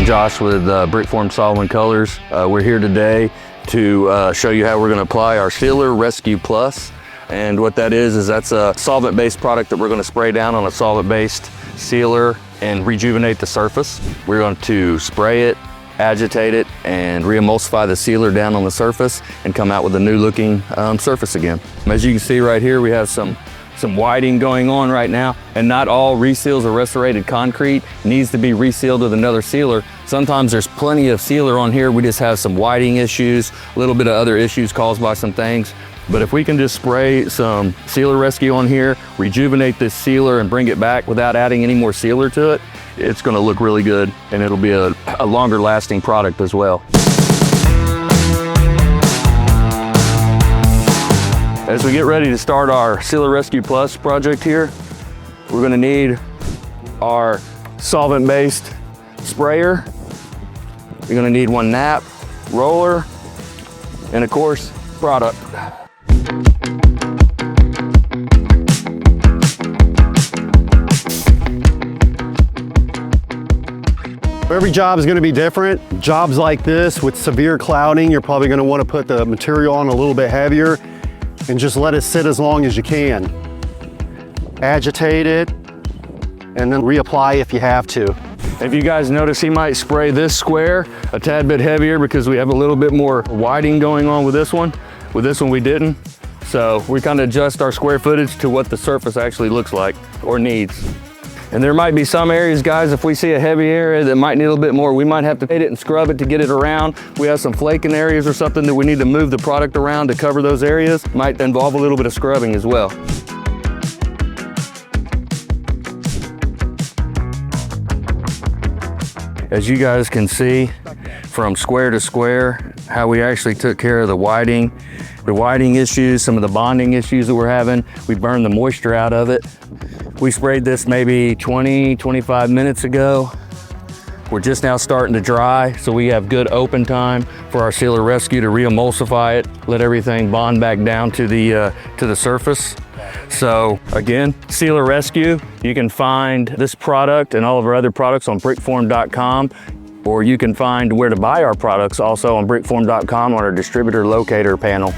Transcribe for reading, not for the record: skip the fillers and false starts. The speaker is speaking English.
I'm Josh with Brickform Solvent Colors. We're here today to show you how we're going to apply our Sealer Rescue Plus. And what that is that's a solvent-based product that we're going to spray down on a solvent-based sealer and rejuvenate the surface. We're going to spray it, agitate it, and re-emulsify the sealer down on the surface and come out with a new looking surface again. As you can see right here, we have some whiting going on right now, and not all reseals or restorated concrete needs to be resealed with another sealer. Sometimes there's plenty of sealer on here. We just have some whiting issues, a little bit of other issues caused by some things. But if we can just spray some Sealer Rescue on here, rejuvenate this sealer and bring it back without adding any more sealer to it, it's gonna look really good, and it'll be a longer lasting product as well. As we get ready to start our Sealer Rescue Plus project here, we're gonna need our solvent-based sprayer. You're gonna need one nap, roller, and of course, product. Every job is going to be different. Jobs like this with severe clouding, you're probably going to want to put the material on a little bit heavier and just let it sit as long as you can. Agitate it and then reapply if you have to. If you guys notice, he might spray this square a tad bit heavier because we have a little bit more whiting going on with this one. With this one we didn't. So we kind of adjust our square footage to what the surface actually looks like or needs. And there might be some areas, guys, if we see a heavy area that might need a little bit more, we might have to hit it and scrub it to get it around. We have some flaking areas or something that we need to move the product around to cover those areas. Might involve a little bit of scrubbing as well. As you guys can see from square to square, how we actually took care of the whiting issues, some of the bonding issues that we're having. We burned the moisture out of it. We sprayed this maybe 20-25 minutes ago. We're just now starting to dry, so we have good open time for our Sealer Rescue to re-emulsify it, let everything bond back down to the surface. So again, Sealer Rescue, you can find this product and all of our other products on brickform.com, or you can find where to buy our products also on brickform.com on our distributor locator panel.